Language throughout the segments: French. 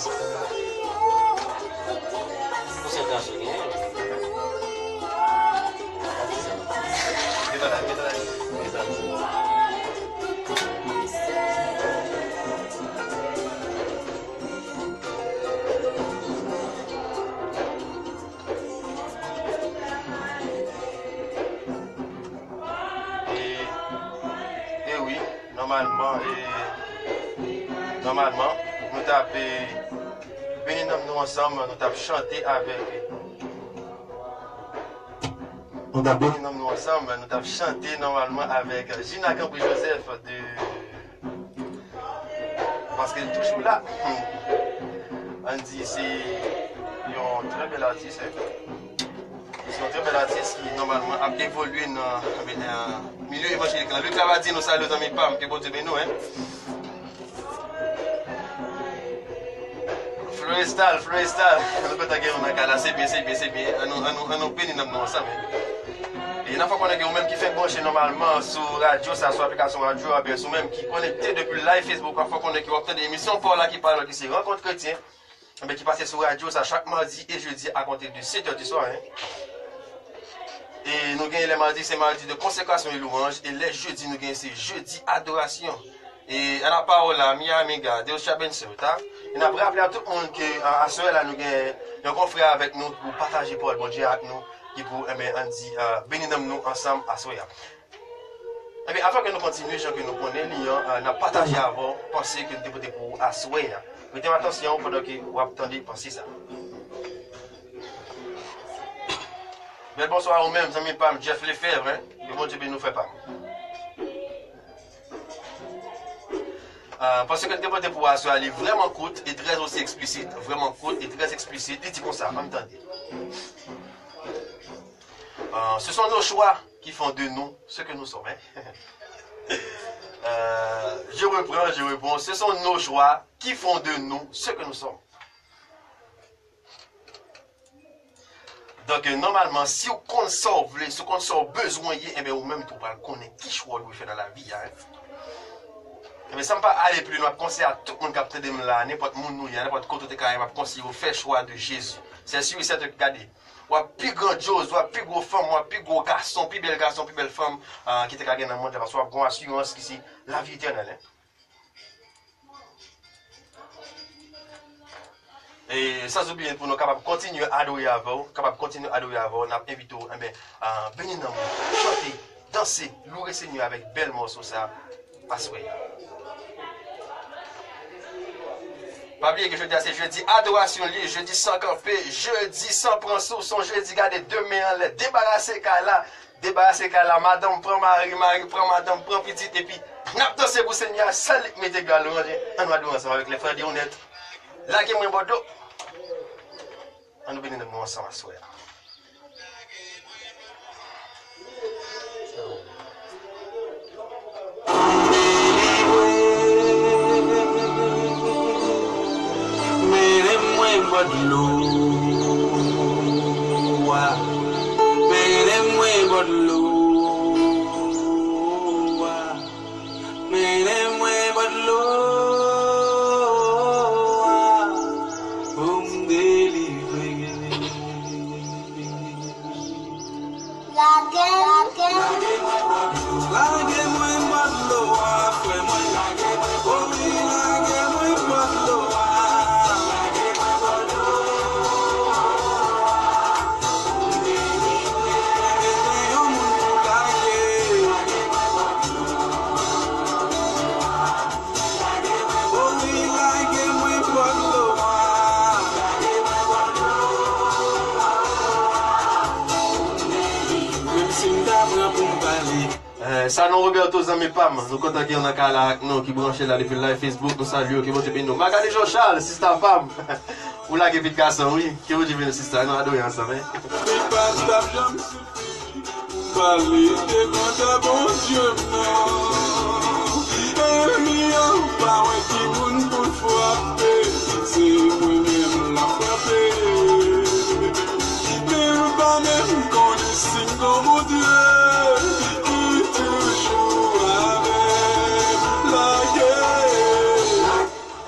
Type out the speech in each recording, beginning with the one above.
Et oui, normalement, nous t'avons béni nous ensemble, nous t'avons chanté avec. Nous t'avons béni nous ensemble, nous t'avons chanté normalement avec Gina Cambry Joseph de. Parce qu'elle est toujours là. On dit c'est un très bel artiste. C'est un très bel artiste qui normalement a évolué dans le milieu évangélique. Le Clavadi nous salue dans mes femmes, que bon Dieu bénisse nous. Florestal, nous peut être on a calé, c'est bien, on nous bénit nous ensemble. Et une fois qu'on a même qui fait brancher normalement sur radio, ça sur application radio, bien sûr même qui connecté depuis live Facebook, parfois qu'on est qui obtient des émissions pour là qui parle qui se rencontre chrétien, mais qui passe sur radio ça chaque mardi et jeudi à compter de 7h du soir. Et nous gagnons les mardis, c'est mardi de consécration et louange, et les jeudis nous gagnons c'est jeudi adoration. Et à la parole là, Mia Amiga, Deus te abençoe. Et nous avons rappelé à tout le monde qu'à ce moment là nous gagnons un confrère avec nous pour partager pour le bon Dieu avec nous. Qui pour on dit bénissons-nous ensemble à soya. Et bien avant que nous continuions, gens que nous connaissons, nous avons partagé avant, penser que nous devons pour à soya. Mettez attention pendant que vous attendez penser ça. Bel bonsoir aux mêmes amis Pam, Jeff Lefebvre, que bon Dieu nous fait pas. Parce que le débat de pouvoir soit vraiment court et très aussi explicite, vraiment court et très explicite, il dit comme ça, entendez. Ce sont nos choix qui font de nous ce que nous sommes. Je reprends. Ce sont nos choix qui font de nous ce que nous sommes. Donc, normalement, si on console besoin, et bien, ou même tout le connaît qui choix nous fait dans la vie. Mais ça ne va pas aller plus loin. Conseiller à tout le monde qui a peut-être là, n'importe où nous, n'importe côté de carrière, conseiller vous faire choix de Jésus. C'est sûr et certain que regardez. Ou plus grand chose, ou plus gros femme, ou plus gros garçon, plus belle garçon, plus belle femme qui te gagne dans le monde, parce qu'on a une assurance qui c'est la vie éternelle. Et sans oublier pour nous capables de continuer à adorer avant, on a invité à bénir dans nous, chanter, danser, louer le Seigneur avec belle morceau ça, passer. Pas oublier que jeudi c'est jeudi adoration liée, jeudi sans camper, jeudi sans prendre sous son jeudi garder deux mains en l'air, débarrasser Kala, madame prend Marie prend madame prend petite et puis n'a pas dansé pour Seigneur, salut mettez gars louange, on va danser avec les frères honnêtes. Là qui est moins bordeaux. On nous bénit nous ensemble à soir. Ça nous regarde tous amis Pam, nous comptons qu'il y en a là nous qui branchent là depuis live Facebook, nous saluons qui vont te bénir. Magali Jean-Charles, sister Pam. Ou là qui vit garçon, oui, qui vont te bénir sister, nous adorons ensemble. Parler de bon Dieu, non. Pas qui moun pour frapper, c'est moi-même la frapper. Mais pas même connaissez comme mon Dieu.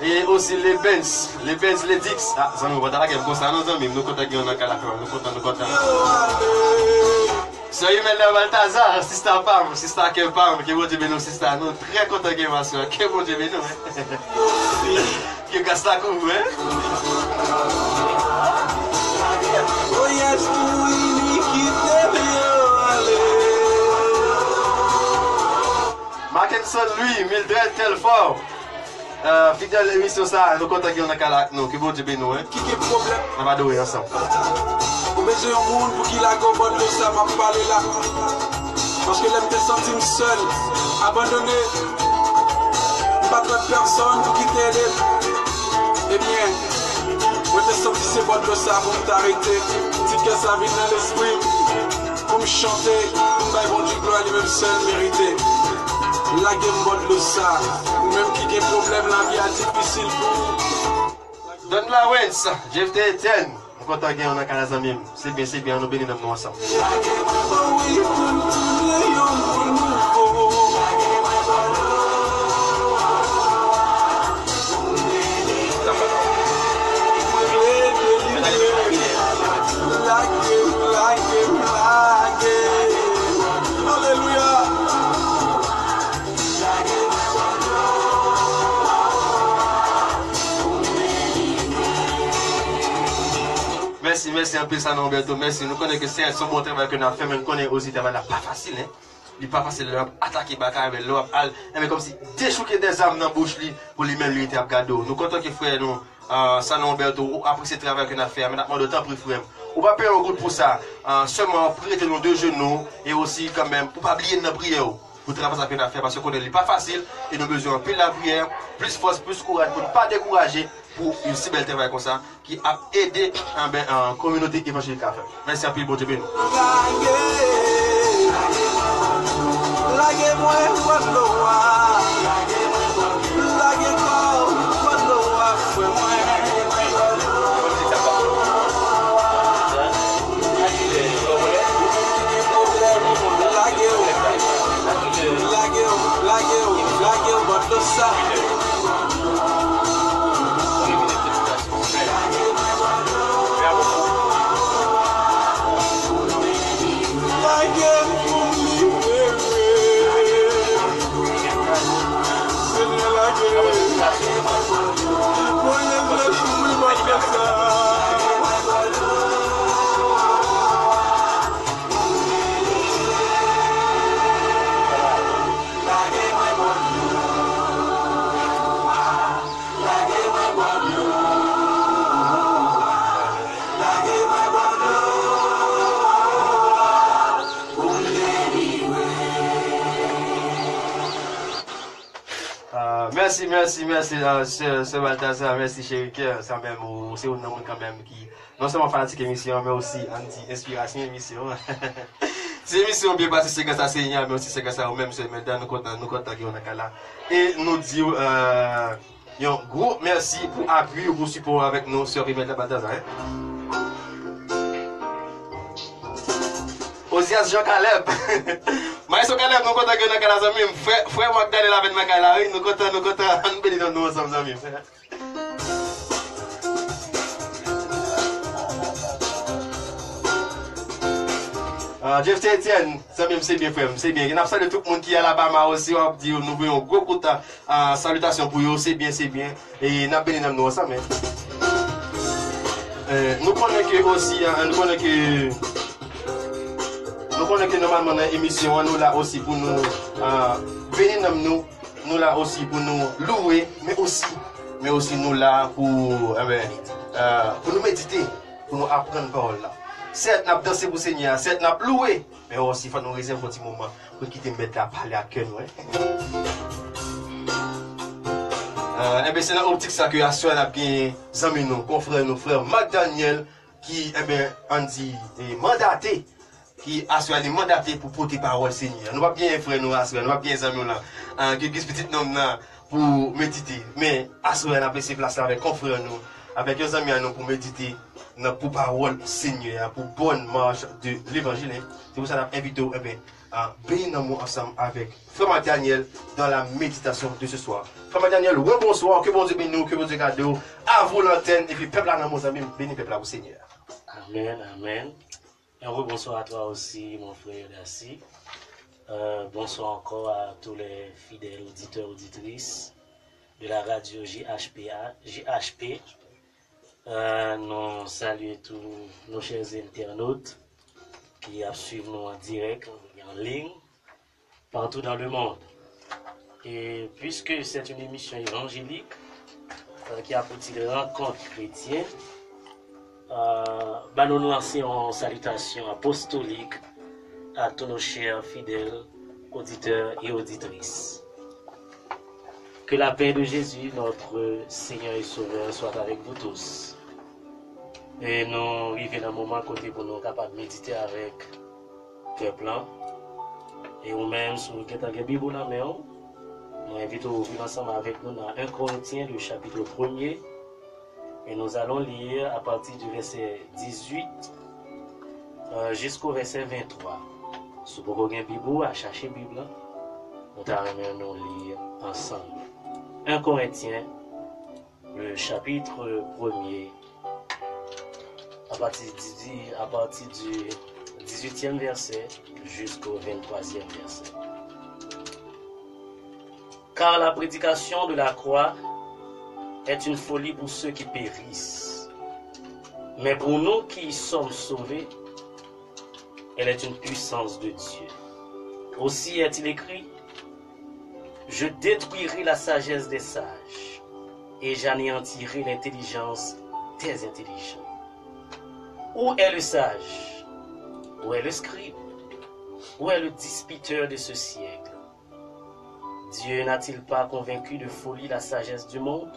Et aussi les Benz, les Dix. Ah, ça nous va dans la game comme ça, nous amis, nous comptons qu'on a qu'à la faire, nous comptons. Soyez maintenant Balthazar, Sister Pam, Sister Kempam, que bon Dieu bénisse, Sister, nous très contents que ma soeur, que bon Dieu bénisse, que gasse la couve, hein. Oh yes, Mackinson, lui, Mildred Telfort. Fidèle émission ça, nous comptons qu'on a qu'à la nous, que bon Dieu bénisse, hein. Qui est problème? On va douer ensemble. Mais j'ai un monde pour qui la gomme de ça m'a parlé là. Parce que l'aime te sentir seul, abandonné. Pas de personne pour qui t'aider. Eh bien, moi te sentir ces bonnes de ça pour t'arrêter. Dis que ça vient dans l'esprit. Pour me chanter, pour me bon Dieu gloire lui-même seul mérité. La game bonne de ça. Même qui a un problème, la vie est difficile pour. Donne la Wens, JFT Etienne. Nous comptons qu'on a qu'à la zamim. C'est bien, nous bénissons nous ensemble. Merci un peu ça, non, Berto. Merci. Nous connaissons que c'est un bon travail que nous avons fait, mais nous connaissons aussi que ce n'est pas facile. Hein? Il n'est pas facile de attaquer Bakar avec l'eau. Mais comme si déchouquer des âmes dans la bouche pour lui-même, lui, était à cadeau. Nous comptons que frère, nous, ça, non, Berto, après ce travail que nous avons fait, mais nous avons de temps pour frère. On va payer un groupe pour ça. Seulement, prêter nos deux genoux et aussi, quand même, pour ne pas oublier notre prière. Pour travailler ça que nous avons fait, parce qu'on n'est pas facile et nous avons besoin de plus la prière, plus force, plus courage, pour ne pas décourager. Pour une si belle travail comme ça, qui a aidé en communauté évangélique à faire. Merci à plus, bon Dieu béni. Merci, ce Balthazar, merci chéri cœur, c'est même, c'est un homme quand même qui, non seulement fanatique émission, mais aussi anti-inspiration émission. C'est une émission bien passée, c'est grâce à Seigneur, mais aussi c'est grâce à vous-même, c'est maintenant nous comptons qu'on a là. Et nous disons, un gros merci pour appui ou pour support avec nous sur Rimel Balthazar. Osias Jean Caleb. Maïso Caleb, nous comptons que nous avons des frère Magdalena avec Makala, nous comptons, nous bénissons nous ensemble, amis. Jeff Etienne, ça même c'est bien frère, c'est bien. Il y a tout le monde qui est à Alabama aussi, on dit nous voyons gros coup de salutations pour eux, c'est bien. Et nous bénissons nous ensemble. Nous connaissons que aussi, nous connaissons que normalement dans l'émission, nous là aussi pour nous bénir nous là aussi pour nous louer, mais aussi nous là pour nous méditer, pour nous apprendre parole là. Certes, nous avons dansé pour le Seigneur, certes, nous avons loué, mais aussi il faut nous réserver un petit moment pour quitter mettre la parler à cœur. C'est dans l'optique ça que la soeur a bien amis nous, confrères nous, frère McDaniel, qui on dit mandaté. Qui a mandaté pour porter parole Seigneur. Nous pas bien frère nous assurer, nous pas bien amis là. Qui petit nom là pour méditer. Mais assurer la place place avec confrères nous, avec les amis nous pour méditer pour parole Seigneur, pour bonne marche de l'évangile. C'est pour ça qu'on invite bénissons-nous ensemble avec Frère Daniel dans la méditation de ce soir. Frère Daniel, bonsoir, que bon Dieu bénisse nous, que bon Dieu garde nous, à vous l'antenne, et puis peuple à nos amis, bénis peuple à vous Seigneur. Amen, amen. Un bonsoir à toi aussi, mon frère Dassi. Bonsoir encore à tous les fidèles auditeurs, auditrices de la radio JHP. Nous saluons tous nos chers internautes qui suivent nous en direct, en ligne, partout dans le monde. Et puisque c'est une émission évangélique qui a pour titre Rencontre chrétienne, nous lançons en salutation apostolique à tous nos chers fidèles auditeurs et auditrices. Que la paix de Jésus, notre Seigneur et Sauveur, soit avec vous tous. Et nous arrivons dans un moment côté pour nous capables de méditer avec cœur plein. Et nous-mêmes, si nous avons une Bible dans la main, nous invitons à ouvrir ensemble avec nous dans 1 Corinthiens, le chapitre 1er. Et nous allons lire à partir du verset 18 jusqu'au verset 23. Si vous avez une Bible, à chercher la Bible, nous allons lire ensemble. 1 Corinthiens, le chapitre 1er, à partir du 18e verset jusqu'au 23e verset. Car la prédication de la croix est une folie pour ceux qui périssent. Mais pour nous qui sommes sauvés, elle est une puissance de Dieu. Aussi est-il écrit, je détruirai la sagesse des sages et j'anéantirai l'intelligence des intelligents. Où est le sage? Où est le scribe? Où est le disputeur de ce siècle? Dieu n'a-t-il pas convaincu de folie la sagesse du monde?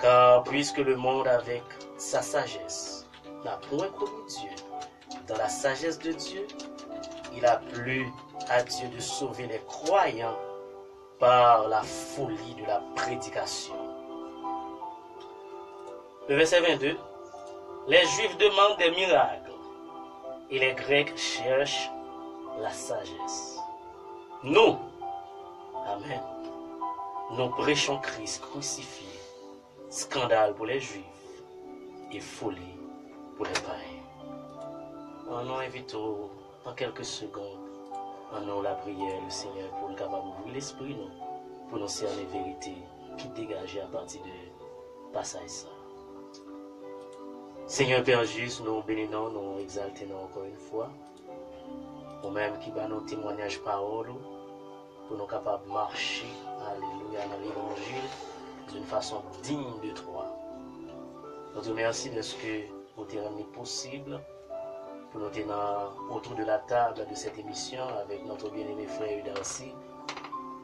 Car puisque le monde avec sa sagesse n'a point connu Dieu, dans la sagesse de Dieu, il a plu à Dieu de sauver les croyants par la folie de la prédication. Le verset 22. Les Juifs demandent des miracles et les Grecs cherchent la sagesse. Nous, amen, nous prêchons Christ crucifié, scandale pour les Juifs et folie pour les païens. Nous invitons en quelques secondes en nous la prière, le Seigneur, pour le capable d'ouvrir l'esprit, nous, pour nous servir les vérités qui dégagent à partir de passage ça. Seigneur Père juste, nous bénissons, nous exaltons encore une fois. Nous-mêmes qui bat nos témoignages parole, pour nous capables de marcher, alléluia, dans l'évangile, d'une façon digne de toi. Nous te remercions de ce que vous t'es rendu possible, pour nous tenir autour de la table de cette émission avec notre bien-aimé frère Udarcy,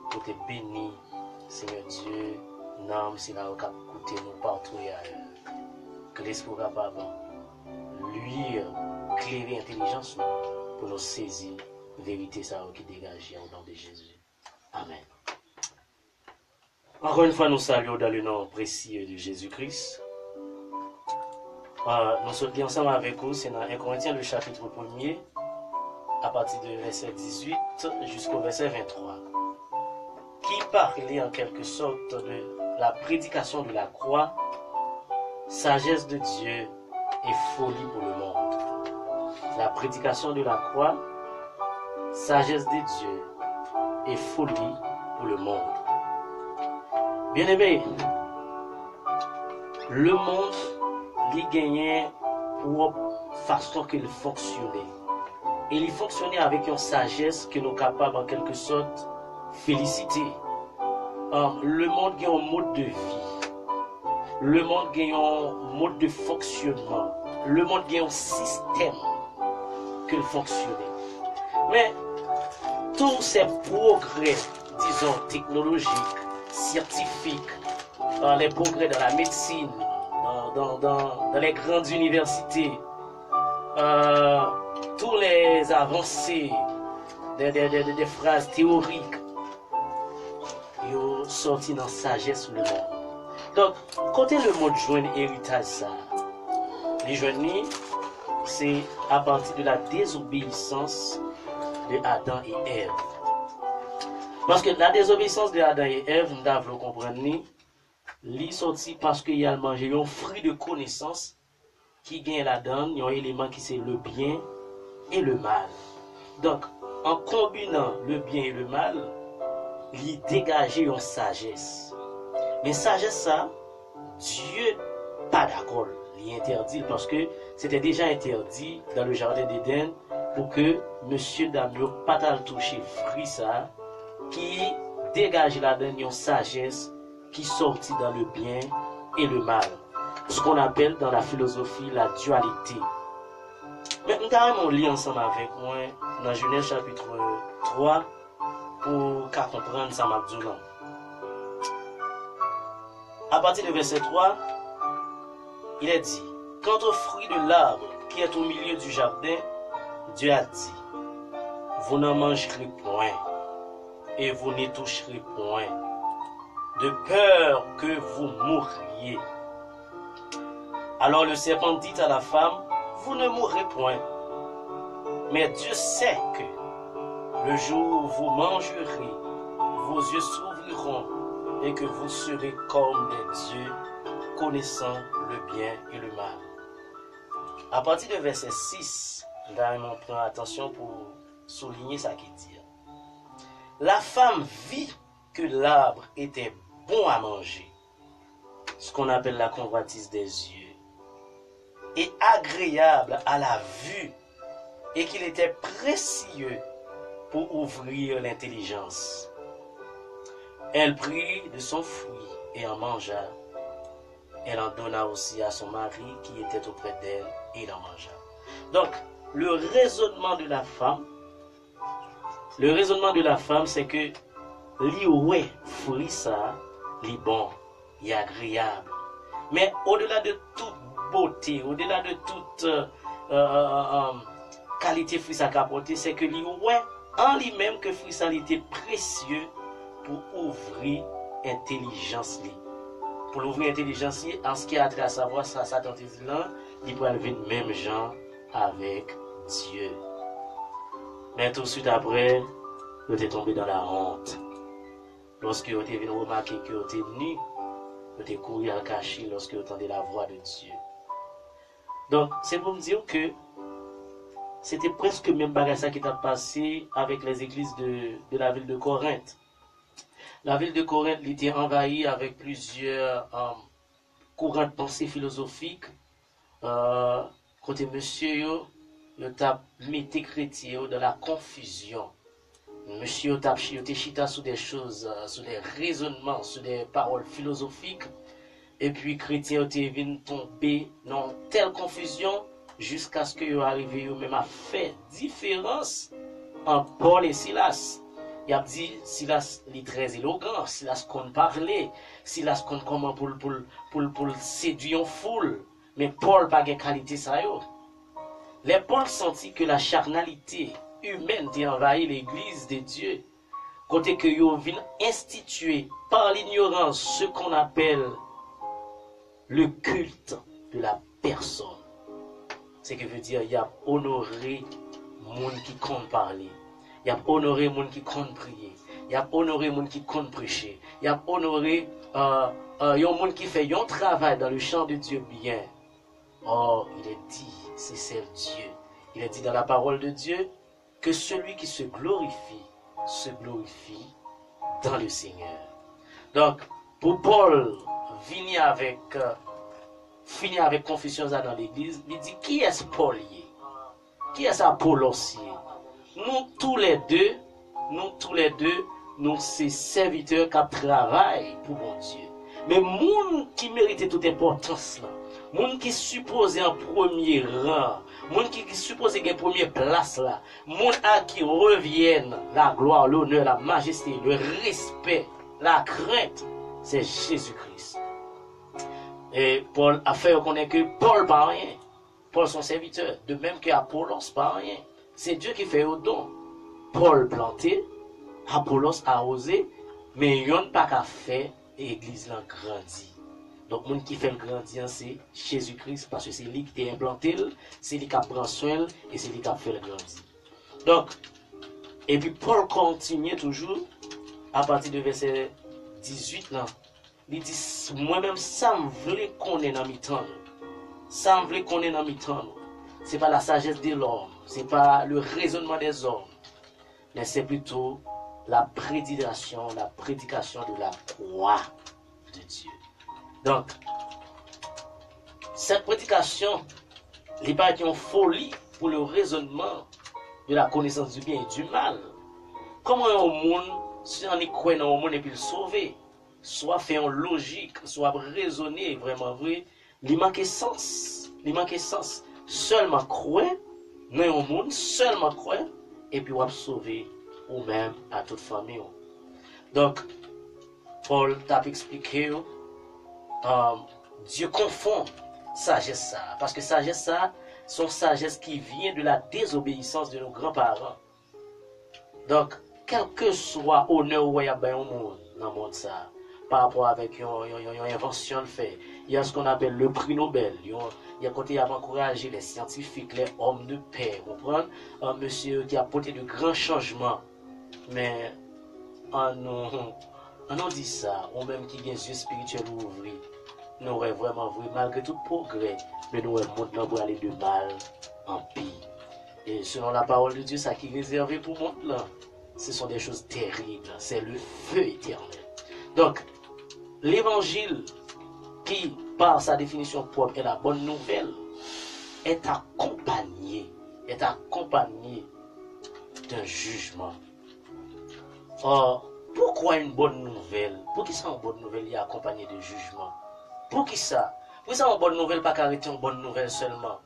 pour te bénir, Seigneur Dieu, n'âme, si là, cap coûter nous partout et ailleurs. Que l'esprit capable lui éclairer l'intelligence pour nous saisir la vérité ça qui dégage au nom de Jésus. Amen. Encore une fois, nous saluons dans le nom précieux de Jésus-Christ. Nous sommes ensemble avec vous, c'est dans 1 Corinthiens, le chapitre 1er, à partir du verset 18 jusqu'au verset 23, qui parlait en quelque sorte de la prédication de la croix, sagesse de Dieu et folie pour le monde. La prédication de la croix, sagesse de Dieu et folie pour le monde. Bien-aimés, le monde il gagnait pour façon qu'il fonctionnait. Et il fonctionnait avec une sagesse que nous sommes capables en quelque sorte féliciter. Le monde a un mode de vie. Le monde a un mode de fonctionnement. Le monde a un système qu'il fonctionnait. Mais tous ces progrès, disons, technologiques, scientifiques, les progrès dans la médecine, dans les grandes universités, tous les avancées des phrases théoriques, ils ont sorti dans la sagesse le monde. Donc, quand le monde joint héritage ça, les jeunes, c'est à partir de la désobéissance de Adam et Ève. Parce que la désobéissance de Adam et Ève, nous devons comprendre, li sorti parce qu'il a mangé un fruit de connaissance qui gagne la donne, un élément qui c'est le bien et le mal. Donc, en combinant le bien et le mal, il dégage une sagesse. Mais sagesse ça, Dieu pas d'accord, il interdit parce que c'était déjà interdit dans le jardin d'Éden pour que monsieur Damio pas toucher fruit ça qui dégage la donne une sagesse qui sortit dans le bien et le mal. Ce qu'on appelle dans la philosophie la dualité. Mais nous allons lire ensemble avec moi dans Genèse chapitre 3 pour comprendre ça m'abdoulan. À partir du verset 3, il est dit, quant au fruit de l'arbre qui est au milieu du jardin, Dieu a dit, vous n'en mangerez point et vous n'y toucherez point, de peur que vous mourriez. Alors le serpent dit à la femme, vous ne mourrez point. Mais Dieu sait que le jour où vous mangerez, vos yeux s'ouvriront et que vous serez comme des dieux, connaissant le bien et le mal. À partir du verset 6, on prend attention pour souligner ça qui dit. La femme vit que l'arbre était bon à manger, ce qu'on appelle la convoitise des yeux, et agréable à la vue, et qu'il était précieux pour ouvrir l'intelligence. Elle prit de son fruit et en mangea. Elle en donna aussi à son mari qui était auprès d'elle et il en mangea. Donc, le raisonnement de la femme, c'est que li ouais fruit ça, li bon, li agréable. Mais au-delà de toute beauté, au-delà de toute qualité fruit ça capoté, c'est que li ouais en lui-même que fruit ça était précieux pour ouvrir intelligence li. Pour ouvrir intelligence li, en ce qui a trait à savoir ça Satan te dit là, il peut lever le même genre avec Dieu. Mais tout de suite après, vous êtes tombé dans la honte. Lorsque vous êtes venu remarquer que vous êtes nu, vous êtes couru à cacher lorsque vous entendez la voix de Dieu. Donc, c'est pour me dire que c'était presque le même bagage qui a passé avec les églises de la ville de Corinthe. La ville de Corinthe était envahie avec plusieurs courants de pensée philosophiques. Côté monsieur, il a mis les chrétiens dans la confusion. Monsieur a chita sur des choses, sur des raisonnements, sur des paroles philosophiques. Et puis, chrétiens viennent tomber dans telle confusion jusqu'à ce qu'ils arrivent même à faire différence entre Paul et Silas. Il a dit Silas est très éloquent, Silas compte parler, Silas compte comment pour séduire une foule. Mais Paul n'a pas de qualité ça. Les Paul sentit que la charnalité humaine a envahi l'église de Dieu. Côté que ils viennent instituer par l'ignorance ce qu'on appelle le culte de la personne. Ce qui veut dire il y a honoré monde qui compte parler. Il y a honoré monde qui compte prier. Il y a honoré monde qui compte prêcher. Il y a honoré monde qui fait un travail dans le champ de Dieu bien. Or, il est dit, c'est Dieu. Il est dit dans la parole de Dieu que celui qui se glorifie dans le Seigneur. Donc, pour Paul, finir avec confusion dans l'église, il dit, qui est Paul? Qui est Apollos? Nous tous les deux, nous ces serviteurs qui travaillent pour mon Dieu. Mais moun qui méritait toute importance là, moun qui supposé en premier rang, moun qui supposé gagner première place là, moun à qui reviennent la gloire, l'honneur, la majesté, le respect, la crainte, c'est Jésus-Christ. Et Paul a fait reconnaître que Paul pas rien, Paul son serviteur, de même que Apollos pas rien. C'est Dieu qui fait au don. Paul planté, Apollos arrosé, mais il n'y a pas qu'à faire et l'église l'a grandi. Donc, le monde qui fait le grandir, c'est Jésus-Christ, parce que c'est lui qui t'a implanté, c'est lui qui prend soin et c'est lui qui fait le grandir. Donc, Et puis Paul continue toujours à partir de verset 18 là. Il dit moi-même ça me voulait qu'on est dans mi-temps. Ça me voulait qu'on est dans mi-temps. C'est pas la sagesse de l'homme, c'est pas le raisonnement des hommes, mais c'est plutôt la prédication de la croix de Dieu. Donc cette prédication n'est pas une folie pour le raisonnement de la connaissance du bien et du mal. Comment un monde, si on y croit dans un monde et puis le sauver, soit fait en logique, soit raisonner vraiment vrai, il manque sens. Il manque sens. Seulement croire dans un monde, seulement croire, et puis on va sauver ou même à toute famille. Donc, Paul t'a expliqué, Dieu confond sagesse ça, parce que sagesse ça, son sagesse qui vient de la désobéissance de nos grands-parents. Donc, quel que soit honneur ou y'a ben au monde, dans le monde ça, par rapport avec une invention de fait, il y a ce qu'on appelle le prix Nobel. Il y a côté à encourager les scientifiques, les hommes de paix, vous comprenez? Un monsieur qui a apporté de grands changements. Mais on dit ça, ou même qui a des yeux spirituels ouverts, nous aurait vraiment vu, malgré tout progrès, mais nous avons monde pour aller de mal en pire. Et selon la parole de Dieu, ça qui est réservé pour le monde là, ce sont des choses terribles, c'est le feu éternel. Donc, l'évangile qui, par sa définition propre, est la bonne nouvelle, est accompagné d'un jugement. Or, pourquoi une bonne nouvelle? Pour qui ça une bonne nouvelle est accompagnée de jugement? Pour qui ça? Pour ça une bonne nouvelle pas qu'arrêter une bonne nouvelle seulement?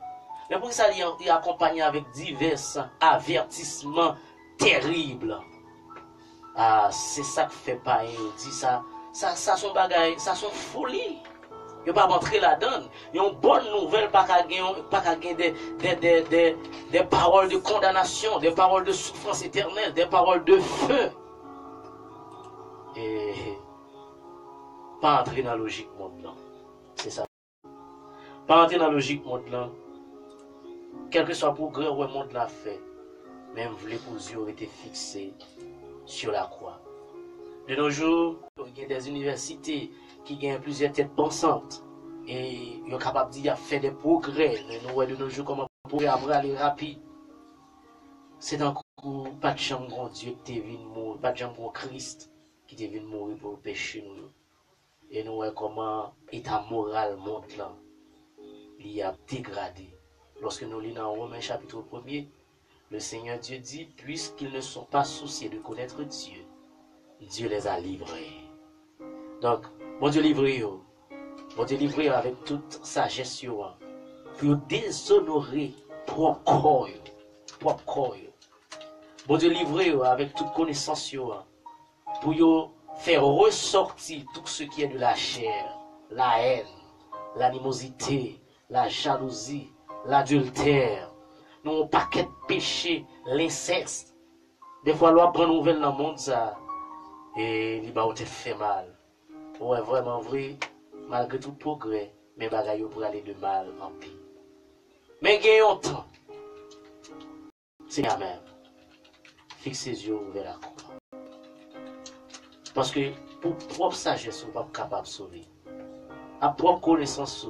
Mais pour ça est accompagné avec divers avertissements terribles. Ah, c'est ça que fait pas, il dit ça son bagage, ça son folie. Il pas rentrer là-dedans. Une bonne nouvelle pas qu'à gagner des paroles de condamnation, des paroles de souffrance éternelle, des paroles de feu. Et pas entrer dans la logique monde là. C'est ça. Pas entrer dans la logique monde là. Quel que soit le progrès où le monde l'a fait, même les yeux ont été fixés sur la croix. De nos jours, il y a des universités qui gagnent plusieurs têtes pensantes et ils sont capables de dire qu'il y a fait des progrès. Mais nous voyons de nos jours comment le progrès après aller rapide. C'est un coup, pas de chambre grand Dieu qui est venu mourir, pas de chambre grand Christ qui est venu mourir pour le péché nous. Et nous voyons comment l'état moral monte là, il a dégradé. Lorsque nous lisons dans Romains chapitre 1er, le Seigneur Dieu dit, puisqu'ils ne sont pas souciés de connaître Dieu, Dieu les a livrés. Donc, bon Dieu livré, avec toute sagesse, pour déshonorer propre corps. Bon Dieu livré avec toute connaissance, pour faire ressortir tout ce qui est de la chair, la haine, l'animosité, la jalousie, l'adultère, nous un paquet de péchés, l'inceste. Des fois, l'on prend nouvelle dans le monde, ça, et il va te fait mal. Ouais, vraiment vrai, malgré tout progrès, mais bagaille pour aller de mal en pire. Mais gagnons temps. C'est quand même. Fixe ses yeux vers la croix. Parce que pour propre sagesse, on n'est pas capable de sauver. À propre connaissance,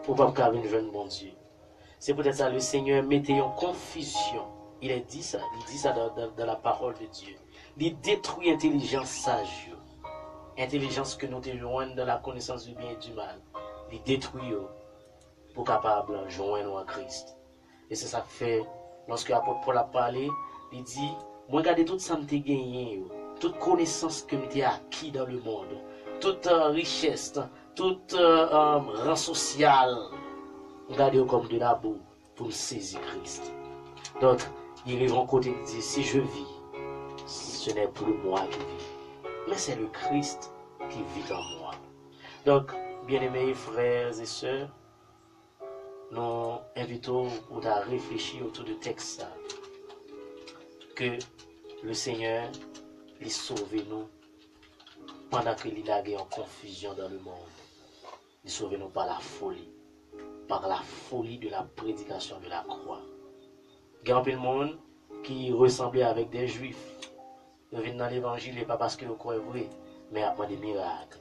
on n'est pas capable de jouer bon Dieu. C'est peut-être ça, le Seigneur mettait en confusion. Il dit ça dans la parole de Dieu. Il détruit l'intelligence sage. Intelligence que nous te joignons dans la connaissance du bien et du mal. Il détruit pour capable de joindre à Christ. Et c'est ça que fait, lorsque l'apôtre Paul a parlé, il dit, moi regardez tout ça que j'ai gagné, toute connaissance que j'ai acquis dans le monde, toute richesse, toute rang social, regardez comme de la boue pour saisir Christ. Donc, il est en côté qui dit, si je vis, ce n'est plus moi qui vis, mais c'est le Christ qui vit en moi. Donc, bien-aimés frères et sœurs, nous invitons à réfléchir autour du texte que le Seigneur les sauve nous pendant que il a en confusion dans le monde. Il sauve nous par la folie de la prédication de la croix. Il y a un peu de monde qui ressemblait avec des juifs Vous venez dans l'évangile, et pas parce que vous croyez vrai, mais après des miracles.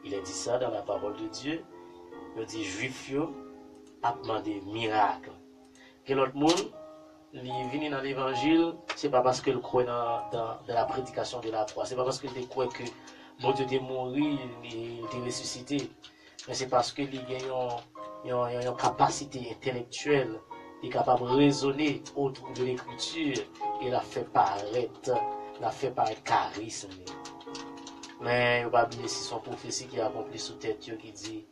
Il a dit ça dans la parole de Dieu. Il dit juif a demandé miracle. Quel autre monde, il vient dans l'évangile, c'est pas parce qu'il croit dans la prédication de la croix. C'est pas parce qu'il croit que mon Dieu est mort, il est ressuscité. Mais c'est parce qu'il a une capacité intellectuelle, il est capable de raisonner autour de l'écriture et la fait paraître charisme. Mais il ne faut pas oublier si son prophétie qui a accompli sous tête qui dit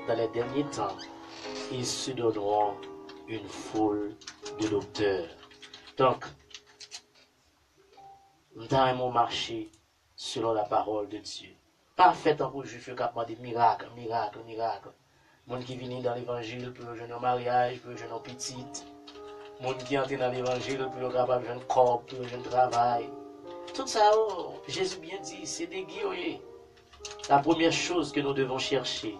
dans les derniers temps, ils se donneront une foule de docteurs. Donc, nous avons marché selon la parole de Dieu. Pas fait en pour juif qui a demandé miracle. Monde qui vient dans l'évangile pour jouer un mariage, pour jouer une petite. Monde qui entre dans l'évangile pour capable jouer un corps, pour jouer un travail. Tout ça, Jésus bien dit, c'est des guillemets. La première chose que nous devons chercher,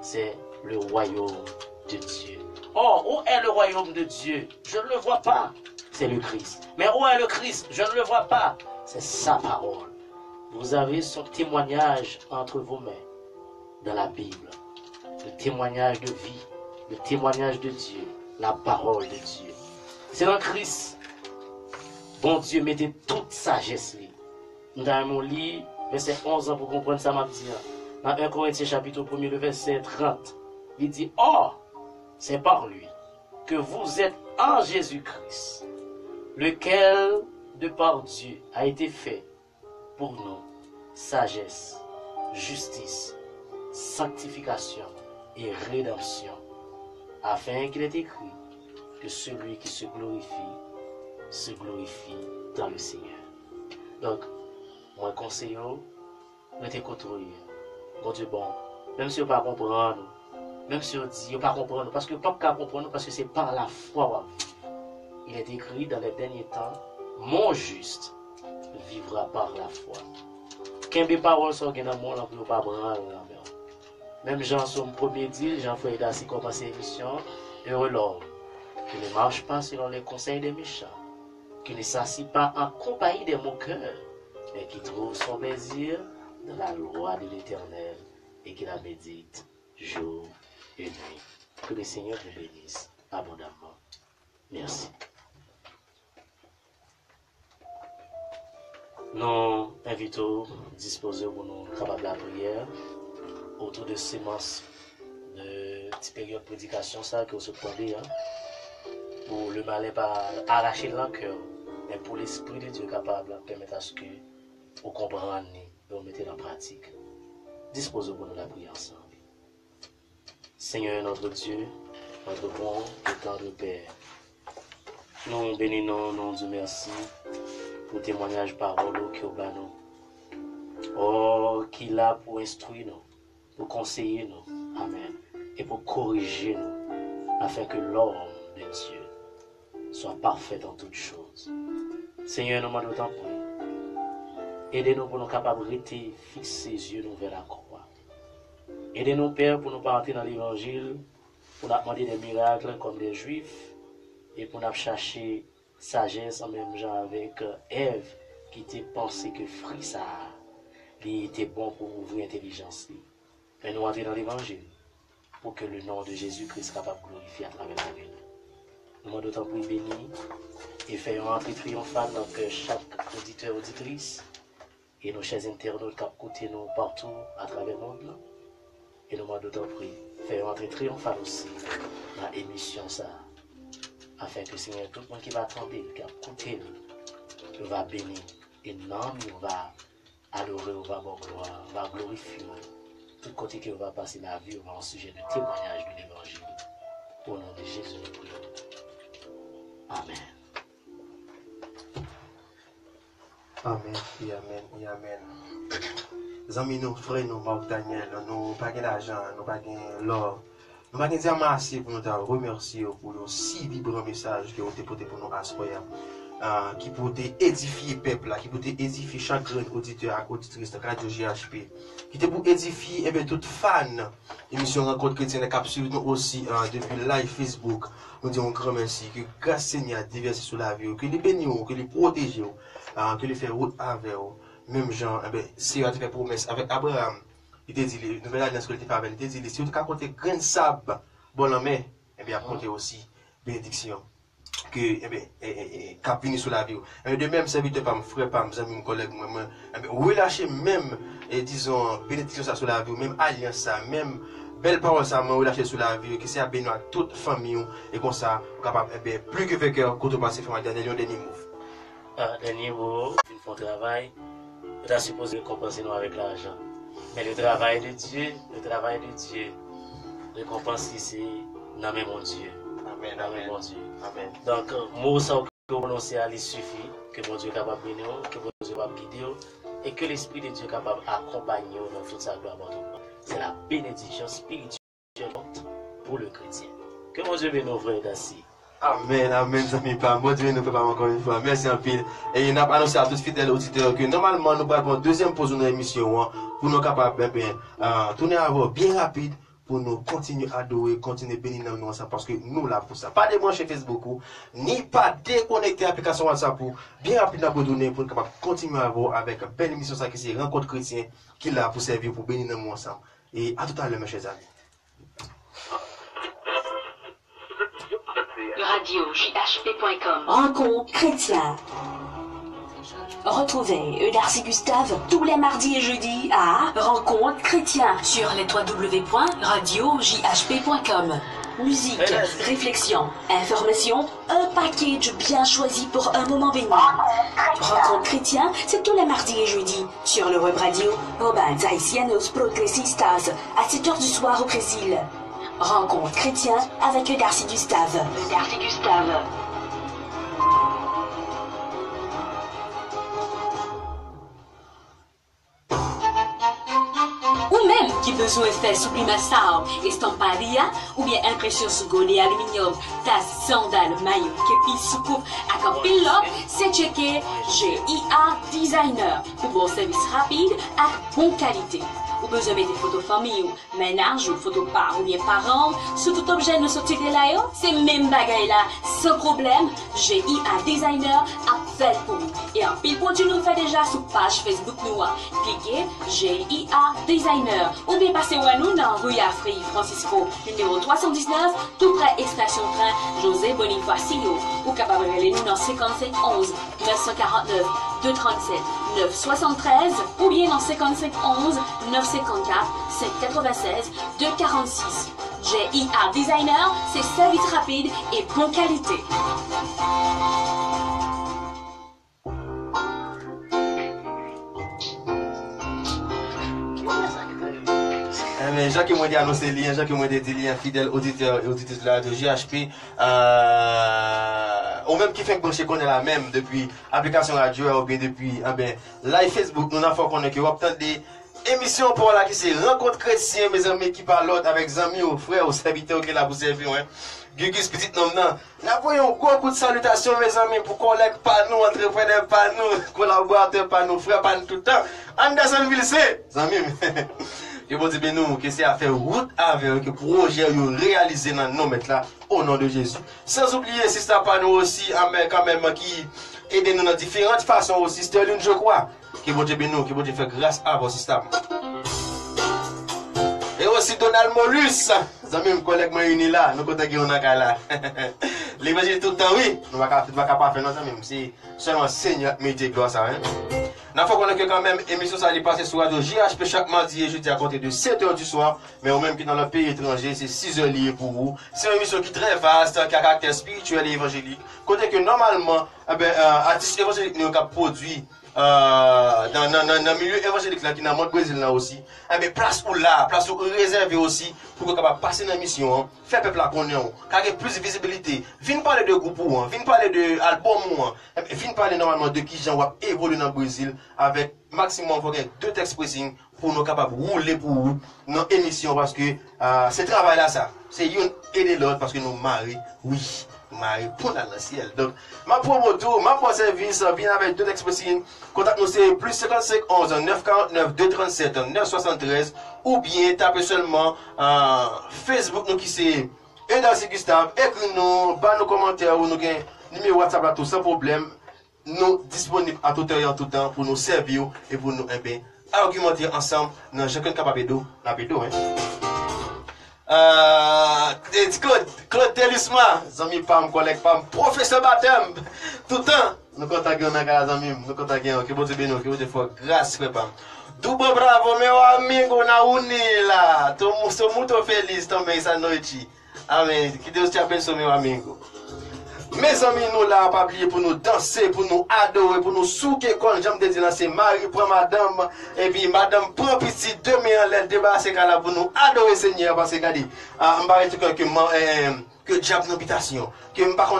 c'est le royaume de Dieu. Oh, où est le royaume de Dieu? Je ne le vois pas. C'est le Christ. Mais où est le Christ? Je ne le vois pas. C'est sa parole. Vous avez son témoignage entre vos mains dans la Bible. Le témoignage de vie, le témoignage de Dieu, la parole de Dieu. C'est dans Christ. Bon Dieu, mettez toute sagesse. Dans mon livre, verset 11 pour comprendre ça, m'a dit. Dans 1 Corinthiens chapitre 1er, le verset 30, il dit, oh, c'est par lui que vous êtes en Jésus-Christ, lequel, de par Dieu, a été fait pour nous sagesse, justice, sanctification et rédemption, afin qu'il est écrit que celui qui se glorifie dans le Seigneur. Donc, moi, conseille, mettez côtoyer. Bon Dieu, bon, même si vous ne pas comprendre, même si vous dit, vous ne pas comprendre, parce que vous ne pouvez pas comprendre, parce que c'est par la foi. Il est écrit dans les derniers temps, mon juste vivra par la foi. Quand les paroles sont dans le monde, vous ne pas prendre. Même Jean, son premier dit, Jean-Frédéric Dassi commence l'émission, heureux l'homme qui ne marche pas selon les conseils des méchants, qui ne s'assit pas en compagnie des moqueurs, mais qui trouve son plaisir dans la loi de l'Éternel et qui la médite jour et nuit. Que le Seigneur vous bénisse abondamment. Merci. Nous invitons, disposons pour nous capables de la prière autour de séances de cette période de prédication, ça que vous se prenez, pour le mal pas arracher le cœur, mais pour l'Esprit de Dieu capable de permettre à ce que vous compreniez et vous mettez en pratique. Disposons pour nous la prière ensemble. Seigneur notre Dieu, notre bon et tendre Père, nous bénissons, nous disons merci pour le témoignage parole que vous avez nous. Oh, qu'il a pour instruire nous, pour conseiller nous, amen, et pour corriger nous, afin que l'homme de Dieu soit parfait en toutes choses. Seigneur, nous demandons tant pour aidez-nous pour nous capables de rester fixer les yeux vers la croix. Aidez-nous, Père, pour nous pas entrer dans l'évangile, pour nous demander des miracles comme des Juifs, et pour nous chercher sagesse en même genre avec Ève, qui était pensé que fruit ça, il était bon pour ouvrir l'intelligence. Mais nous entrer dans l'évangile, pour que le nom de Jésus-Christ soit capable de glorifier à travers la vie. Nous demandons d'autant plus béni et faisons entrer triomphale dans chaque auditeur, auditrice, et nos chers internautes qui écoutent nous partout à travers le monde. Et nous demandons d'autant plus, faisons entrer triomphale aussi dans l'émission ça, afin que Seigneur, tout le monde qui va attendre, qui va écouter nous, va bénir. Et non, on va adorer, on va gloire, on va glorifier. Tout côté que on va passer la vie, on va en sujet de témoignage de l'évangile. Au nom de Jésus, nous prions. Amen. Amen, et amen, et amen. Les amis, nous, frères, nous, Marc Daniel, nous pas d'argent, nous pas de l'or. Nous pas de merci pour nous remercier pour le si vibrant message que vous avez porté pour nous à ce qui peut édifier le peuple, qui peut édifier chaque grand auditeur et auditrice de Radio GHP, qui peut édifier toute fan émission Rencontre Chrétienne qui suit nous aussi depuis live Facebook. Nous disons un grand merci, que grâce Seigneur diverse sur la vie, que les bénissent, que les protège, que les fait route avec eux. Même Jean, si on a fait promesse avec Abraham, il t'a dit, la nouvelle alliance que il t'a dit, si on a compté grain de sable, bon en mer, il a compté aussi bénédiction. Que cap venu sur la vie. De même, serviteur pas frère, pas mes amis, collègues, relâcher même, disons, bénédiction ça sur la vie, même alliance ça, même belle parole ça, relâcher sur la vie, que c'est à bénir à toute famille, et comme ça, capable, plus que vainqueur, quand on passe faire un dernier mot. Dernier mot, ils font travail, on a supposé compenser nous avec l'argent. Mais le travail de Dieu, récompense ici, non mais mon Dieu. Amen, amen. Mon Dieu. Amen. Donc, mot ça que vous prononcez, il suffit que mon Dieu est capable de bénir, que mon Dieu est capable de guider, et que l'Esprit de Dieu est capable d'accompagner dans toute sa gloire. C'est la bénédiction spirituelle pour le chrétien. Que mon Dieu bénisse nos frères d'acier. Amen, amen, amis, pas. Mon Dieu, nous ne pas encore une fois. Merci un peu. Et il a annoncé à tous les fidèles auditeurs que normalement, nous allons faire deuxième pause de notre émission pour nous capables de tourner à vous bien rapide. Pour nous continuer à adorer, continuer à bénir nous ensemble, parce que nous là pour ça. Pas débrancher Facebook, ni pas déconnecter l'application WhatsApp, bien rapidement pour donner, pour nous continuer à voir avec une belle émission, ça qui c'est Rencontre Chrétienne, qui est là pour servir, pour bénir nous ensemble. Et à tout à l'heure, mes chers amis. Radio JHP.com. Rencontre Chrétienne. Retrouvez Darcy Gustave tous les mardis et jeudis à Rencontre Chrétien sur les www.radiojhp.com. Musique, réflexion, information, un package bien choisi pour un moment béni. Rencontre Chrétien, c'est tous les mardis et jeudis sur le web radio Robands Haitianos Progressistas à 7h du soir au Brésil. Rencontre Chrétien avec Darcy Gustave. Ou même qui besoin de faire sublimação, estamparia ou bien impression sur godet aluminium, tasse, sandales, maillot, képi, soucoupe, à campilop, c'est checké GIA Designer pour bon service rapide à bonne qualité. Ou besoin de photos famille ou ménage ou photos par ou bien parents, sur tout objet de sortir de là, c'est même bagaille là, sans problème, GIA Designer a fait pour vous. Et en pile produit nous fait déjà sur page Facebook nous, cliquez GIA Designer ou bien passez à nous dans rue Afri Francisco, numéro 319, tout près extraction train José Bonifacio, ou capable de nous dans 55 11 949 237 973 ou bien dans 55 11 954 796 246. GIA Designer, c'est service rapide et bonne qualité. Jacques et moi annoncé lien, Jacques et moi dit lien fidèle auditeur et auditrice de GHP, ou même qui fait brancher qu'on est là même depuis application radio ou bien depuis live Facebook, nous n'avons qu'on est que vous obtenez des émissions pour là qui c'est Rencontre Chrétienne, mes amis qui parlent avec les amis, aux frères, aux serviteurs qui là pour servir, Gugus petit nom là. Nous voyons un gros coup de salutation mes amis pour collègues pas nous, entrepreneurs pas nous, collaborateurs pas nous, frères pas nous tout le temps. Andersonville c'est, amis. Je vous dis nous que c'est à faire route avec que projet réalisé dans nos mettre là au nom de Jésus. Sans oublier si ça pas nous aussi quand même qui aide nous dans différentes façons aussi Sterling je crois que vous Dieu nous que vous Dieu fait grâce à vos systèmes. Et aussi Donald Molus, amis collègue moi uni là, nous côté on a là. L'évangile tout le temps oui, nous va pas faire non amis, c'est seulement Seigneur médier gloire ça hein. Nous avons que quand même émission ça allait passer sur Radio JHP chaque mardi et jeudi à compter de 7h du soir, mais au même qui dans le pays étranger, c'est 6h lié pour vous. C'est une émission qui est très vaste, caractère spirituel et évangélique. Côté que normalement, artistes évangéliques nous ont produit dans le milieu évangélique là qui dans le monde Brésil là aussi, place où là, place où réservé aussi pour qu'on puisse passer dans la mission, faire peuple là connaître, car il y a plus de visibilité. Viens parler de groupe viens parler de album viens parler normalement de qui j'en évoluer dans le Brésil avec maximum 2 textes pressing pour nous capables de rouler pour vous dans l'émission parce que ce travail là ça, c'est une et l'autre parce que nous marions, oui. m'a répondu dans le ciel. Donc, ma promoto, ma pour service, vient avec deux expressions. Contact nous c'est plus 55 11 949 237 973 ou bien tapez seulement Facebook nous qui c'est Edarcy Gustave, écris-nous, bas nos commentaires ou nous gain numéro WhatsApp là tout sans problème. Nous disponibles à tout heure et en tout temps pour nous servir et pour nous argumenter ensemble dans chacun capable de hein. Claude Delisma, zami pam, collègue pam, professeur baptême, tout le temps, nous contactons dans la zami, nous contactons, que vous êtes béni, que vous êtes fort, grâce pam. Double bravo, meu amigo na unila, tô muito feliz também essa noite. Amém. Que Deus te abençoe, meu amigo. Mes amis, nous là, pas oublier pour nous danser, pour nous adorer, pour nous souquer, quand j'aime dire, c'est Marie prend madame, et puis madame prend petit demain en l'air, débarrasser là pour nous adorer, Seigneur, parce que, regardez, on va que diable d'habitation, que je ne sais pas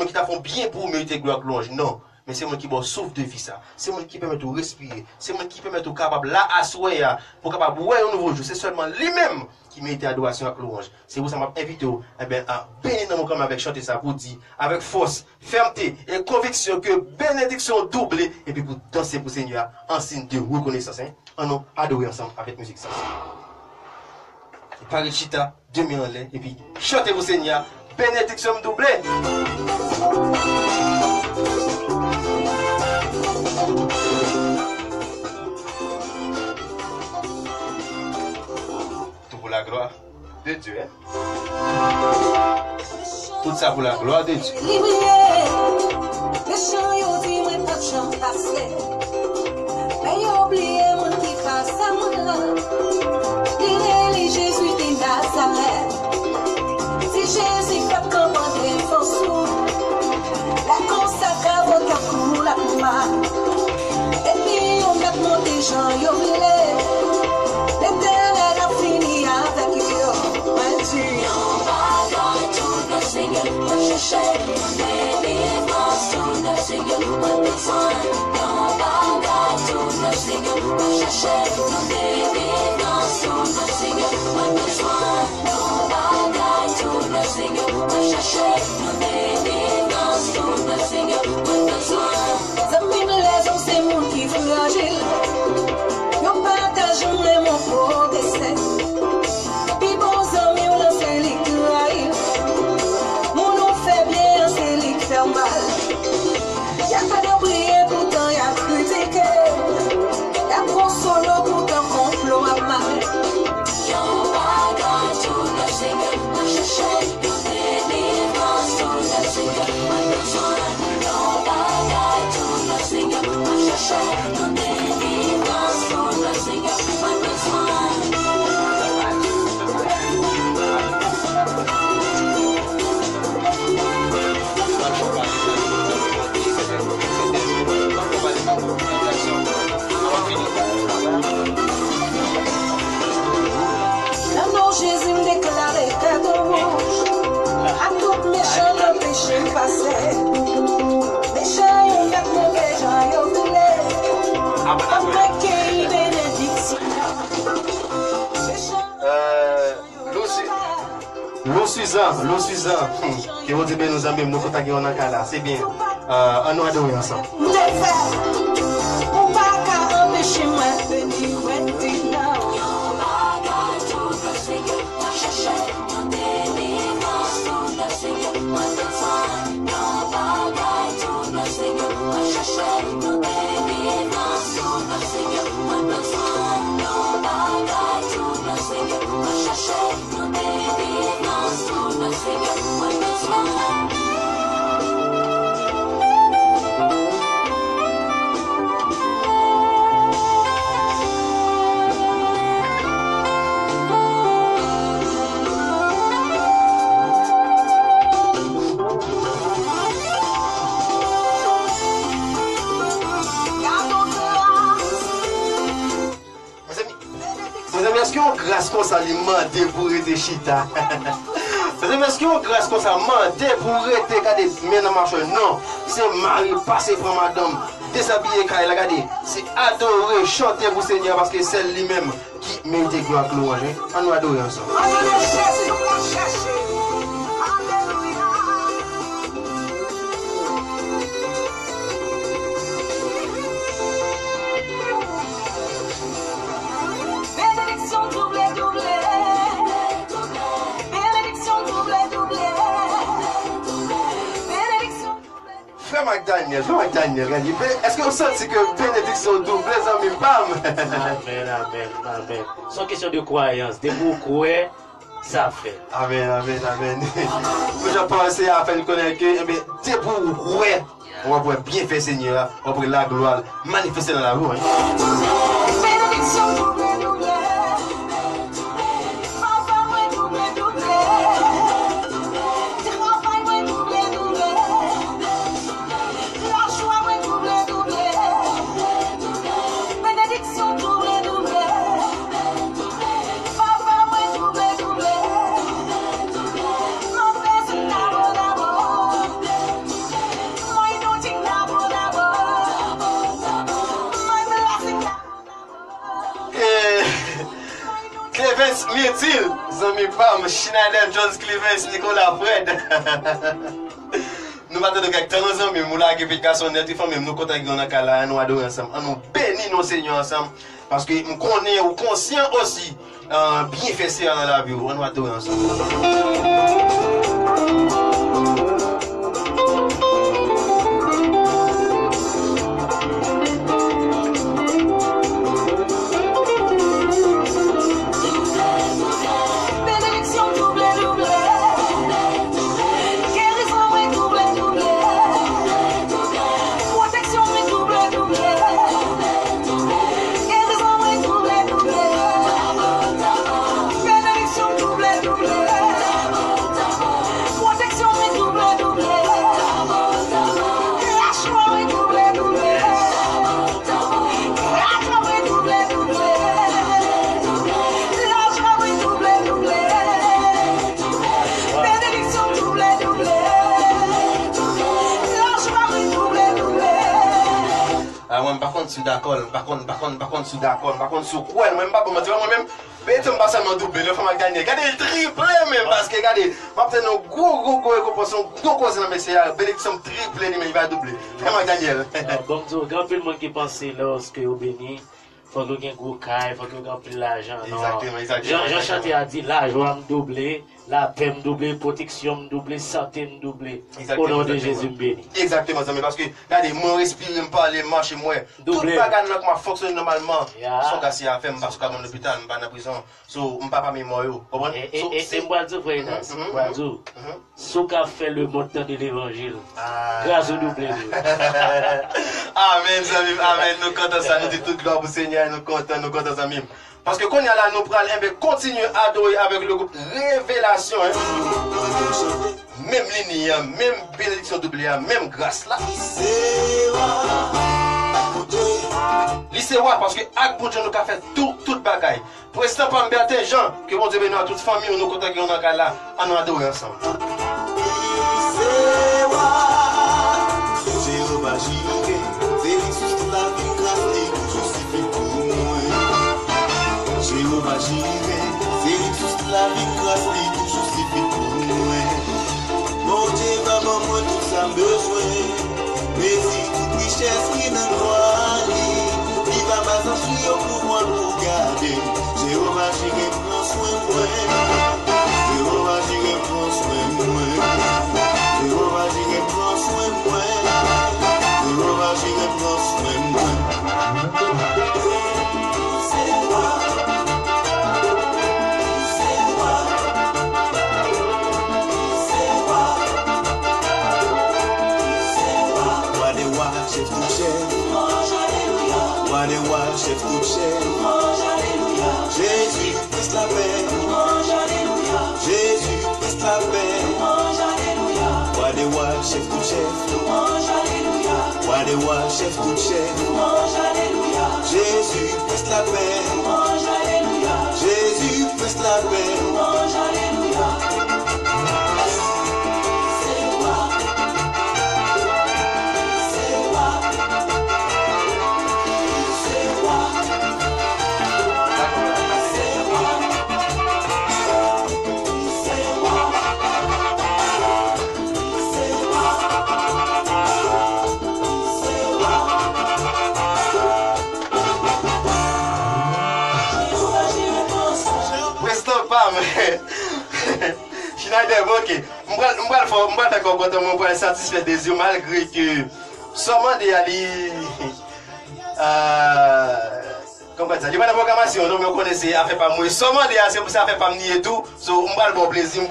qui t'a fait bien pour mériter gloire louange, non. Mais c'est moi qui bon souffle de vie ça. C'est moi qui permet de respirer. C'est moi qui permet de capable là asseoir pour capable voir un nouveau jour. C'est seulement lui-même qui mérite adoration avec louange. C'est pour ça que je m'invite à bénir dans mon cœur avec chanter ça pour dire avec force, fermeté et conviction que bénédiction doublée et puis pour danser pour le Seigneur en signe de reconnaissance. On nous adorer ensemble avec musique ça. Parichita, demi en l'air et puis chanter pour le Seigneur, bénédiction doublée. Tout pour la gloire de Dieu. Tout ça pour la gloire de Dieu. Si Jésus a commandé son sou, la consacre votre pour la pomme. Et puis on a monté Jean Yobilé. L'éternel a fini avec eux. On va dans tout le Seigneur, on cherche mon délivrance, tout le Seigneur, on besoin. On va dans tout le Seigneur, on cherche mon délivrance, tout le Seigneur, on besoin. On va dans tout le Seigneur, on cherche mon délivrance, tout le Seigneur, on besoin. Amis, les hommes, c'est mon qui fragile. Nous partageons les mots pour décès. Puis bons amis, on lance les trahis. Mon nom fait bien, c'est les qui fait mal. Y'a pas de prier, pourtant y'a critiqué. Y'a consolé, pourtant complot à mal. Y'en va dans tout le Seigneur, on cherche une délivrance, tout le Seigneur, on besoin. Y'en va dans tout le Seigneur, on cherche une délivrance, tout le Seigneur, on besoin. L'amour Jésus me déclarait cadeau rouge. À tout méchant, le péché me passait. Méchant, il y a mauvais gens, il y a oublié. Après qu'il bénédiction. L'eau Suzanne, qui vous dit bien nous amis, nous contactons en là, c'est bien. On nous adorer ensemble. On va qu'à empêcher moi de venir maintenant. Est-ce qu'on grâce comme ça les demander pour être chita? Est-ce qu'on grâce comme ça demander pour être regarder mais dans marche? Non, c'est Marie passer pour madame déshabiller quand elle regarder, c'est adorer chanter pour Seigneur parce que c'est lui-même qui mérite gloire louange. On nous adorer ensemble. Frère McDaniel, est-ce que vous sentez que bénédiction double, les amis, bam? Amen, amen, amen. C'est une question de croyance. Dès que vous croyez, ça fait. Amen, amen, amen. Je pense à faire connaître que, dès que vous croyez, on va pouvoir bien faire Seigneur, on va pouvoir la gloire manifester dans la rue. Bénédiction double, double. Papa, moi, double, double. Travail, moi, double, double. La joie, moi, double, double. Bénédiction double, double. Papa, moi, double, double. Mon père, c'est d'abord, d'abord. Moi, nous, c'est d'abord, d'abord. My blessing, Clevens Myrtil, Zami Bam, Schneider, Jones Clevens, Nicolas Fred. Nous battons de quelqu'un, nous amis, nous avons une net, nous comptons que nous avons nous adorons ensemble, nous bénissons nos seigneurs ensemble, parce que nous connaissons ou conscients aussi, bien fait dans la vie, nous adorons ensemble. bénédiction double, double. Guérison est double, double. Protection est double, double. Guérison est double, double. Bénédiction double, double. Protection est double, double. La joie est double, double. La joie est double, double. La joie est double, double. Bénédiction double, double. La joie est double, double. Moi, par contre, je suis d'accord, par contre, je suis d'accord, par contre, sur quoi, moi-même, pas pour me dire, moi-même, peut-être pas seulement double, le femme gagner, regardez le triplé même, parce que, regardez, je vais faire une gros cause dans mes séances, bénédiction triplé, mais il va doubler, vraiment gagner. Bon, il y a grand peu de monde qui pense lorsque vous bénissez, il faut que vous ayez un gros caille, il faut que vous ayez de l'argent. Exactement. Jean Chanté a dit, l'argent me doubler, la paix me doubler, protection me doubler, santé me doubler. Au nom de Jésus béni. Exactement, parce que, regardez, moi, respirer, me parler, marcher, moi, tout Doublé. le bagage qui fonctionne normalement, Yeah. sont cassés à faire, parce que je suis à l'hôpital, je suis pas dans la prison, je ne suis pas mémoire, vous comprenez? Et moi, je dis, frère, ce qu'a fait le montant de l'évangile, grâce au doublé. Amen, amen, amen. Nous comptons ça, nous disons toute gloire au Seigneur, nous comptons ça même. Parce que quand on est là, nous prenons, continuer à adorer avec le groupe Révélation. Même ligne, même bénédiction doublée, même grâce là. Lycéois, parce que avec bon Dieu, nous avons fait tout bagaille. Pour l'instant, pas Bertin Jean, que bon Dieu bénisse à toute famille, nous comptons qu'on est là, on nous adore ensemble. Jéhovah Jireh, Félix toute la vie grâce toujours suffit pour moi. Jéhovah Jireh, Félix toute la vie grâce toujours suffit pour moi. Mon Dieu va pour moi tout ça besoin. Mais si toute richesse qui n'a pas il va m'assurer pour moi pour garder. Jéhovah Jireh prend soin de moi. Jéhovah Jireh prend soin de moi. Jéhovah Jireh prend soin de moi. Jéhovah Jireh prend soin de moi. Chef tout chef, chef tout chef, Jésus Christ la paix, Jésus Christ la paix, roi des rois, chef tout chef, roi des rois, chef tout chef, Jésus Christ la paix, Jésus Christ la paix. Schneider, ok. Je vais faire comportement pour satisfaire des yeux malgré que seulement des alliés. Comment ça? Il y a pas de programmation, non, mais on connaît, ça fait pas moi. Seulement des alliés, ça fait pas nier tout. So, on va le bon plaisir,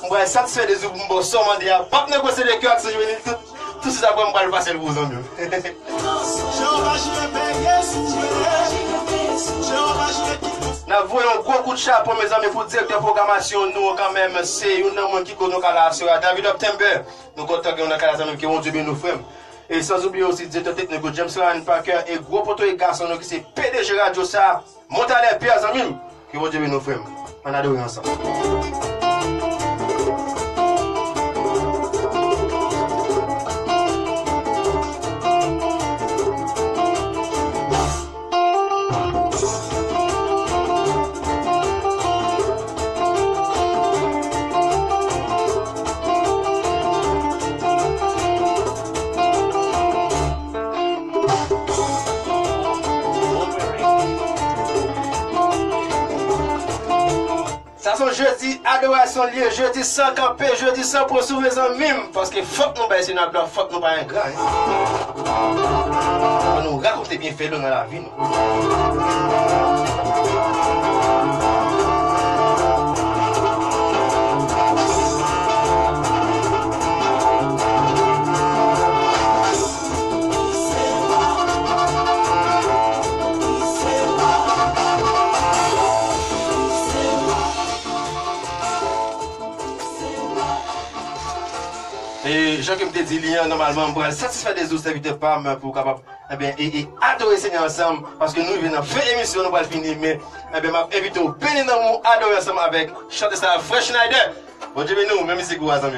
on va satisfaire des yeux, seulement des alliés. Pas négocier les cœurs, tout ça, on va le passer le gros homme. Nous voyons un gros coup de chapeau, mes amis, pour directeur de programmation. Nous, quand même, c'est un homme qui connaît la sur David Optember. Nous comptons qu'on a un qui ont Dieu nous frère. Et sans oublier aussi le directeur technique James Ryan Parker et gros poteau et garçon qui c'est PDG Radio ça. Montez les Pierre Zamim qui vont Dieu nous frère. On adore ensemble. Jeudi, adoration liée, jeudi sans camper, jeudi sans poursuivre les amis. Parce que faut que nous baissions notre blanc, faut que nous pas un grand. On nous raconte bien fait dans la vie. Et Jean qui me dit, normalement, pour satisfaire des autres serviteurs PAM pour capable et adorer le Seigneur ensemble, parce que nous venons faire émission, nous allons finir, mais invité au béni dans mon adorer ensemble avec chanter ça Fresh Schneider. Bon Dieu, nous, même si vous avez amis.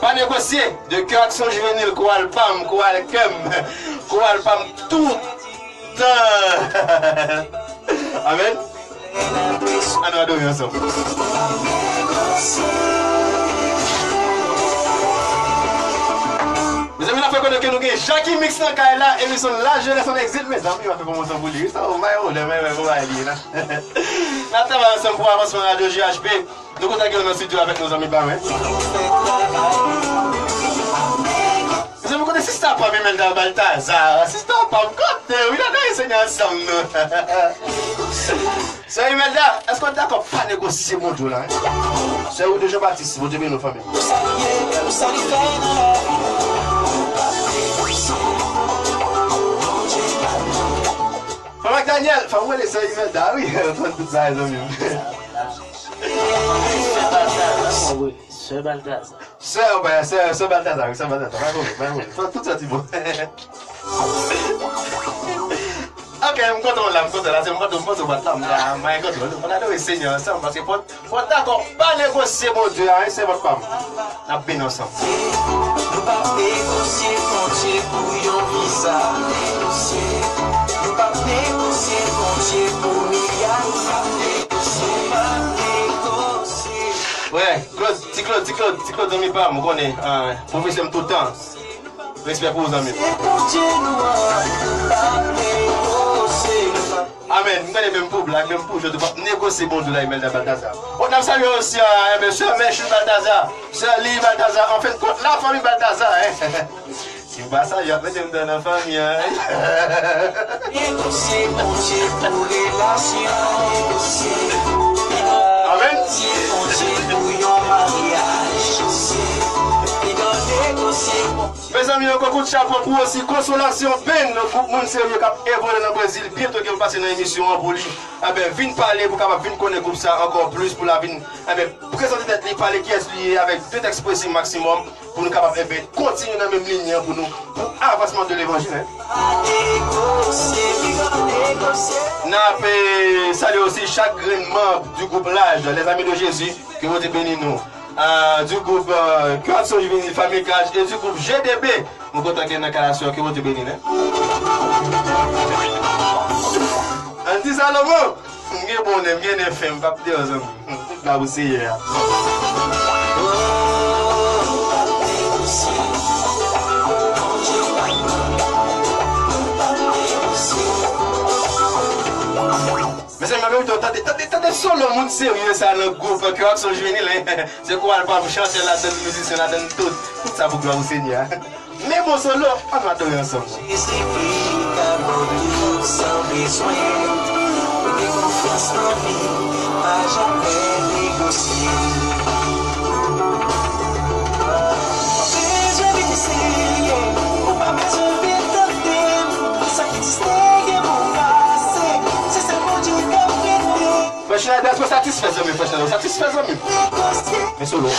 Pas négocier de cœur action juvénile, quoi le PAM, quoi le CUM, quoi le PAM tout le temps. Amen. On va dormir ensemble. Mes amis, on a fait connaître que nous avons Jackie Mix dans le cas là, et nous sommes la jeunesse en exil. Mes amis, on a fait commencer à vous lire. Ça, on va y aller, mais on va y aller. Nous avons ensemble pour avancer dans la radio GHP. Nous contactons dans le studio avec nos amis Bamin. Vous avez connaissé ça pas même dans Balthazar. C'est ça pas me oui, là, nous enseignons ensemble. C'est Imelda, est-ce qu'on est d'accord pas négocier mon Dieu là? C'est où de Jean-Baptiste, vous devez nos familles. Frère Daniel, enfin, où est les sœurs Imelda? Oui, on prend tout ça, les amis. Oui, Sœur Balthazar. Sœur Balthazar, oui, Sœur Balthazar. Tout ça, c'est bon. Ok, je suis content là, c'est mon content, on a le Seigneur ensemble, parce que faut d'accord, pas négocier mon Dieu, c'est votre femme. On a bien ensemble. Nous pas négocier frontière pour un visa. Nous pas négocier frontière pour milliards. Nous pas négocier. Ouais, Claude, dormez pas, je connais, professeur tout le temps. Respect pour vos amis. Amen. Nous avons même pour blague, même pour je dois négocier bon de la email de Balthazar. On a salué aussi Sœur Mèche Balthazar, Sœur Lee Balthazar, en fait, la famille Balthazar. Si vous passez ça, je vais vous donner la famille. Négocier bon Dieu pour relation. Amen. Négocier pour un mariage. Mes amis, un coup de chapeau pour aussi consolation, peine, pour mon sérieux qui a évolué dans le Brésil, bientôt qu'il va passer dans l'émission en Bouli. Viens parler pour capable venir connaître groupe ça encore plus pour la vie. Présenter tête, parler qui est lié avec 2 expressions maximum pour nous capable continuer dans la même ligne pour nous, pour l'avancement de l'évangile. Nous saluons aussi chaque membre du groupe L'Âge, les amis de Jésus, qui vont bénir nous. Du groupe Création Juvénile Famille Cage et du groupe GDB. Nous comptons qu'il y a une calation qui vont te bénir. On dit ça le mot. Je suis bon, je suis bien FM, pas de dire ça. Vous aussi hier. Mes amis, t'as solo monde sérieux ça dans le groupe que Action Juvénile. C'est quoi le pas vous chanter là-dedans, musicien là-dedans tout ça pour gloire au Seigneur. Mais bon solo, on va adorer ensemble. Sans besoin, de confiance en vie, pas jamais négocier. Besoin de sérieux, ou pas besoin de t'entendre, ça qui distingue mon passé, c'est ça mon Dieu qui a prêté. Frère Schneider, est-ce que satisfait ça, frère Schneider? Satisfait ça, mais solo.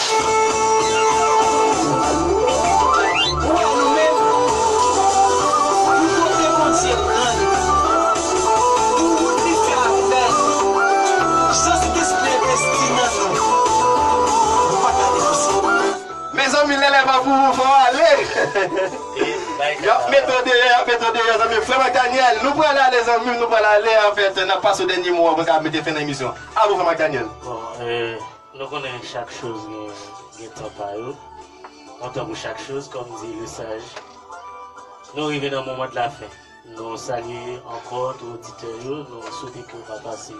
Mes amis, l'élève à vous, faut aller. Mettons derrière, amis, frère Daniel, nous pouvons aller, les amis, nous pouvons aller, en fait, on n'a pas ce dernier mot avant de mettre fin à l'émission. À vous, frère Daniel. Bon, nous connaissons chaque chose qui est temps par eux. On entend pour chaque chose, comme dit le sage. Nous arrivons dans le moment de la fin. Nous saluons encore tous les auditeurs, nous souhaitons que vous passez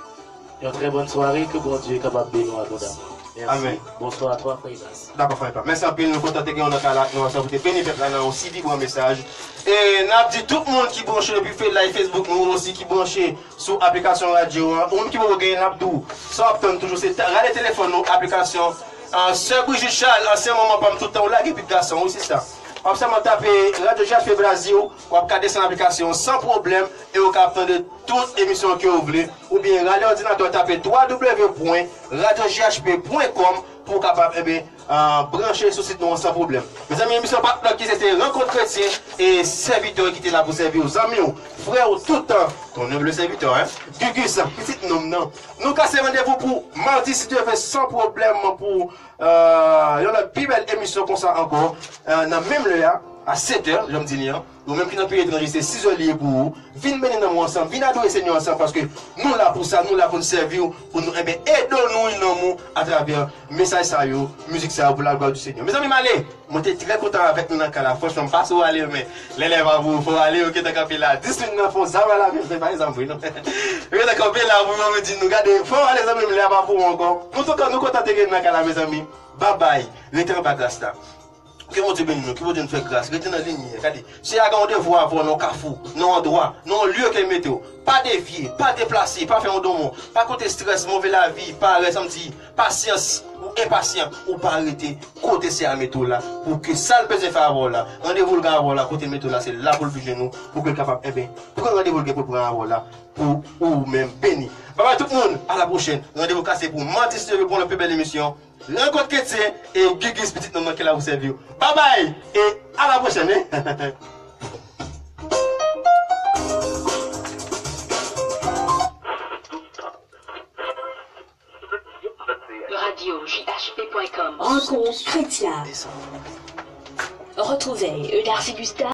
une très bonne soirée, que bon Dieu est capable de bénir abondamment. Merci. Amen. Bonsoir à toi, Frère Inas. D'accord, Frère. Merci à nous contents que nous avons béni dans aussi vibrant message. Et nous avons dit tout le monde qui branche depuis fait live Facebook, nous aussi qui branche sur l'application radio, ou même qui va gagner l'abdou. Ça obtient toujours, c'est le téléphone, l'application. Sœur Brigitte Charles, ancien moment, pas tout le temps, là, et puis garçon, oui, c'est ça. On peut taper Radio Jaffe Brasil, on peut regarder son application sans problème et on peut attendre toutes les émissions que vous voulez. Ou bien, radio ordinateur, taper www.radiojhp.com pour capable brancher sur site nous sans problème. Mes amis, l'émission partenaire qui c'était rencontre chrétien et serviteur qui était là pour servir aux amis, frères, tout le temps. Ton humble serviteur, hein? Gugus, petit nom, non. Nous cassons rendez-vous pour mardi si Dieu fait sans problème pour il y a une plus belle émission comme ça encore. Dans même l'heure, à 7h, je me dis, ou même qui dans le pays étranger, c'est 6h lié pour vous. Venez bénir nous ensemble, venez adorer le Seigneur ensemble parce que nous là pour ça, nous là pour nous servir, pour nous aider nous à travers message ça, musique ça pour la gloire du Seigneur. Mes amis, allez, moi j'étais très content avec nous dans le cas. Franchement, pas où aller, mais l'élève à vous, il faut aller, ok, t'as capé là. 10 minutes, il faut ça, là, mais pas les amis, non. T'as capé là, vous me dites, nous regardez, il faut aller, les amis, l'élève à vous encore. Nous sommes contents de dans le cas, mes amis. Bye bye, restez en bas grâce là. Que mon Dieu bénisse nous, que mon Dieu nous fait grâce, restez dans la ligne. Regardez, si à un devoir avoir nos cafous, nos endroits, nos lieux qu'elle mette, pas dévier, pas déplacer, pas faire un domo, pas côté stress, mauvais la vie, pas samedi, patience ou impatient, ou pas arrêter, côté c'est à mettre là, pour que ça le peut faire avoir là. Rendez-vous le gars avoir là, côté mettre là, c'est là pour le genou, pour que le capable, pour rendez-vous le gars pour prendre avoir là, pour ou même béni. Bye bye tout le monde, à la prochaine. Rendez-vous cassé pour Mardi pour la plus belle émission. Rencontre chrétien et Gugus petit nom qui l'a vous servi. Bye bye et à la prochaine. Radio JHP.com. Rencontre chrétien. Retrouvez Darcy Gustave.